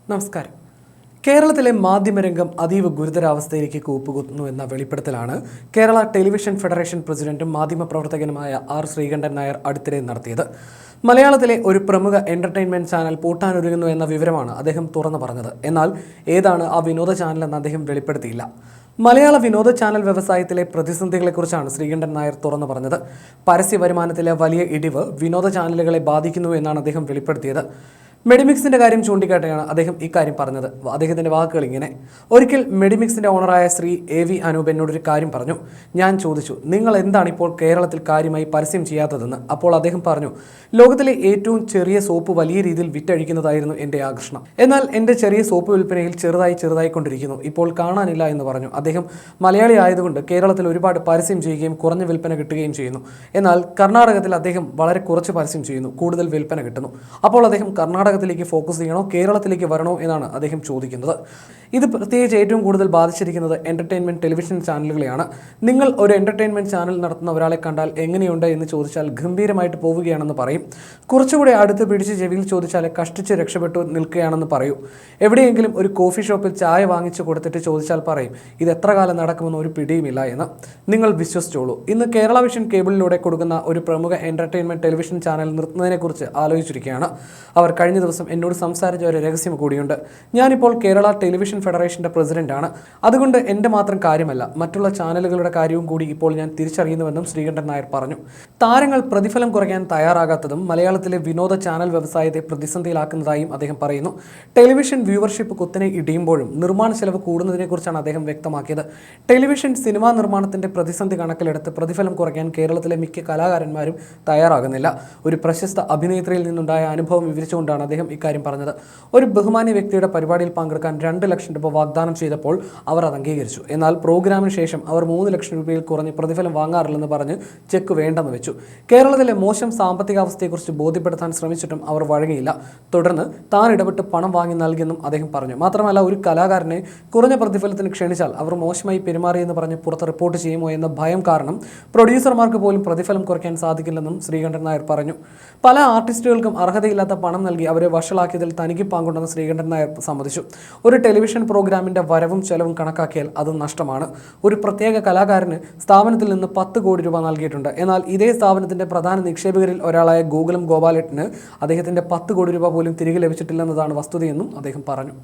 നമസ്കാരം. കേരളത്തിലെ മാധ്യമരംഗം അതീവ ഗുരുതരാവസ്ഥയിലേക്ക് കൂപ്പുകുത്തുന്നു എന്ന വെളിപ്പെടുത്തലാണ് കേരള ടെലിവിഷൻ ഫെഡറേഷൻ പ്രസിഡന്റും മാധ്യമപ്രവർത്തകനുമായ ആർ ശ്രീകണ്ഠൻ നായർ അടുത്തിടെ നടത്തിയത്. മലയാളത്തിലെ ഒരു പ്രമുഖ എന്റർടൈൻമെന്റ് ചാനൽ പൂട്ടാനൊരുങ്ങുന്നു എന്ന വിവരമാണ് അദ്ദേഹം തുറന്നു പറഞ്ഞത്. എന്നാൽ ഏതാണ് ആ വിനോദ ചാനലെന്ന് അദ്ദേഹം വെളിപ്പെടുത്തിയില്ല. മലയാള വിനോദ ചാനൽ വ്യവസായത്തിലെ പ്രതിസന്ധികളെക്കുറിച്ചാണ് ശ്രീകണ്ഠൻ നായർ തുറന്നു പറഞ്ഞത്. പരസ്യ വരുമാനത്തിലെ വലിയ ഇടിവ് വിനോദ ചാനലുകളെ ബാധിക്കുന്നു എന്നാണ് അദ്ദേഹം വെളിപ്പെടുത്തിയത്. മെഡിമിക്സിന്റെ കാര്യം ചൂണ്ടിക്കാട്ടിയാണ് അദ്ദേഹം ഇക്കാര്യം പറഞ്ഞത്. അദ്ദേഹത്തിന്റെ വാക്കുകൾ ഇങ്ങനെ: ഒരിക്കൽ മെഡിമിക്സിന്റെ ഓണറായ ശ്രീ AV അനൂപ് എന്നോടൊരു കാര്യം പറഞ്ഞു. ഞാൻ ചോദിച്ചു, നിങ്ങൾ എന്താണ് ഇപ്പോൾ കേരളത്തിൽ കാര്യമായി പരസ്യം ചെയ്യാത്തതെന്ന്. അപ്പോൾ അദ്ദേഹം പറഞ്ഞു, ലോകത്തിലെ ഏറ്റവും ചെറിയ സോപ്പ് വലിയ രീതിയിൽ വിറ്റഴിക്കുന്നതായിരുന്നു എൻ്റെ ആകർഷണം. എന്നാൽ എൻ്റെ ചെറിയ സോപ്പ് വിൽപ്പനയിൽ ചെറുതായി കൊണ്ടിരിക്കുന്നു. ഇപ്പോൾ കാണാനില്ല എന്ന് പറഞ്ഞു. അദ്ദേഹം മലയാളി ആയതുകൊണ്ട് കേരളത്തിൽ ഒരുപാട് പരസ്യം ചെയ്യുകയും കുറഞ്ഞ വിൽപ്പന കിട്ടുകയും ചെയ്യുന്നു. എന്നാൽ കർണാടകത്തിൽ അദ്ദേഹം വളരെ കുറച്ച് പരസ്യം ചെയ്യുന്നു, കൂടുതൽ വിൽപ്പന കിട്ടുന്നു. അപ്പോൾ അദ്ദേഹം കർണാടകത്തിലേക്ക് ഫോക്കസ് ചെയ്യണോ കേരളത്തിലേക്ക് വരണോ എന്നാണ് അദ്ദേഹം ചോദിക്കുന്നത്. ഇത് പ്രത്യേകിച്ച് ഏറ്റവും കൂടുതൽ ബാധിച്ചിരിക്കുന്നത് എന്റർടൈൻമെന്റ് ടെലിവിഷൻ ചാനലുകളെയാണ്. നിങ്ങൾ ഒരു എന്റർടൈൻമെന്റ് ചാനൽ നടത്തുന്ന ഒരാളെ കണ്ടാൽ എങ്ങനെയുണ്ട് എന്ന് ചോദിച്ചാൽ ഗംഭീരമായിട്ട് പോവുകയാണെന്ന് പറയും. കുറച്ചുകൂടെ അടുത്ത് പിടിച്ച് ചെവിയിൽ ചോദിച്ചാൽ കഷ്ടിച്ച് രക്ഷപ്പെട്ടു നിൽക്കുകയാണെന്ന് പറയൂ. എവിടെയെങ്കിലും ഒരു കോഫി ഷോപ്പിൽ ചായ വാങ്ങിച്ചു കൊടുത്തിട്ട് ചോദിച്ചാൽ പറയും, ഇത് എത്ര കാലം നടക്കുമെന്ന് ഒരു പിടിയുമില്ല എന്ന്. നിങ്ങൾ വിശ്വസിച്ചോളൂ. ഇന്ന് കേരള വിഷൻ കേബിളിലൂടെ കൊടുക്കുന്ന ഒരു പ്രമുഖ എന്റർടൈൻമെന്റ് ടെലിവിഷൻ ചാനൽ നിർത്തുന്നതിനെക്കുറിച്ച് ആലോചിച്ചിരിക്കുകയാണ്. അവർ കഴിഞ്ഞ ദിവസം എന്നോട് സംസാരിച്ച ഒരു രഹസ്യം കൂടിയുണ്ട്. ഞാനിപ്പോൾ കേരള ടെലിവിഷൻ ഫെഡറേഷന്റെ പ്രസിഡന്റാണ്. അതുകൊണ്ട് എൻ്റെ മാത്രം കാര്യമല്ല, മറ്റുള്ള ചാനലുകളുടെ കാര്യവും കൂടി ഇപ്പോൾ ഞാൻ തിരിച്ചറിയുന്നുവെന്നും ശ്രീകണ്ഠൻ നായർ പറഞ്ഞു. താരങ്ങൾ പ്രതിഫലം കുറയ്ക്കാൻ തയ്യാറാകാത്തതും മലയാളത്തിലെ വിനോദ ചാനൽ വ്യവസായത്തെ പ്രതിസന്ധിയിലാക്കുന്നതായും അദ്ദേഹം പറയുന്നു. ടെലിവിഷൻ വ്യൂവർഷിപ്പ് കുത്തനെ ഇടിയുമ്പോഴും നിർമ്മാണ ചെലവ് കൂടുന്നതിനെക്കുറിച്ചാണ് അദ്ദേഹം വ്യക്തമാക്കിയത്. ടെലിവിഷൻ സിനിമാ നിർമ്മാണത്തിന്റെ പ്രതിസന്ധി കണക്കിലെടുത്ത് പ്രതിഫലം കുറയ്ക്കാൻ കേരളത്തിലെ മിക്ക കലാകാരന്മാരും തയ്യാറാകുന്നില്ല. ഒരു പ്രശസ്ത അഭിനേത്രിയിൽ നിന്നുണ്ടായ അനുഭവം വിവരിച്ചുകൊണ്ടാണ് അദ്ദേഹം ഇക്കാര്യം പറഞ്ഞത്. ഒരു ബഹുമാന്യ വ്യക്തിയുടെ പരിപാടിയിൽ പങ്കെടുക്കാൻ 2 ലക്ഷം രൂപ വാഗ്ദാനം ചെയ്തപ്പോൾ അവർ അത് അംഗീകരിച്ചു. എന്നാൽ പ്രോഗ്രാമിന് ശേഷം അവർ 3 ലക്ഷം രൂപയിൽ കുറഞ്ഞ് പ്രതിഫലം വാങ്ങാറില്ലെന്ന് പറഞ്ഞ് ചെക്ക് വേണ്ടെന്ന് വെച്ചു. കേരളത്തിലെ മോശം സാമ്പത്തികാവസ്ഥയെക്കുറിച്ച് ബോധ്യപ്പെടുത്താൻ ശ്രമിച്ചിട്ടും അവർ വഴങ്ങിയില്ല. തുടർന്ന് താൻ ഇടപെട്ട് പണം വാങ്ങി നൽകിയെന്നും അദ്ദേഹം പറഞ്ഞു. മാത്രമല്ല, ഒരു കലാകാരനെ കുറഞ്ഞ പ്രതിഫലത്തിന് ക്ഷണിച്ചാൽ അവർ മോശമായി പെരുമാറിയെന്ന് പറഞ്ഞ് പുറത്ത് റിപ്പോർട്ട് ചെയ്യുമോ എന്ന ഭയം കാരണം പ്രൊഡ്യൂസർമാർക്ക് പോലും പ്രതിഫലം കുറയ്ക്കാൻ സാധിക്കില്ലെന്നും ശ്രീകണ്ഠൻ നായർ പറഞ്ഞു. പല ആർട്ടിസ്റ്റുകൾക്കും അർഹതയില്ലാത്ത പണം നൽകി അവരെ വഷളാക്കിയതിൽ തനിക്ക് പങ്കുണ്ടെന്ന് ശ്രീകണ്ഠൻ നായർ സമ്മതിച്ചു. ഒരു ടെലിവിഷൻ പ്രോഗ്രാമിന്റെ വരവും ചെലവും കണക്കാക്കിയാൽ അത് നഷ്ടമാണ്. ഒരു പ്രത്യേക കലാകാരന് സ്ഥാപനത്തിൽ നിന്ന് 10 കോടി രൂപ നൽകിയിട്ടുണ്ട്. എന്നാൽ ഇതേ സ്ഥാപനത്തിന്റെ പ്രധാന നിക്ഷേപകരിൽ ഒരാളായ ഗോകുലം ഗോപാലേട്ടന് അദ്ദേഹത്തിന്റെ 10 കോടി രൂപ പോലും തിരികെ ലഭിച്ചിട്ടില്ലെന്നതാണ് വസ്തുതയെന്നും അദ്ദേഹം പറഞ്ഞു.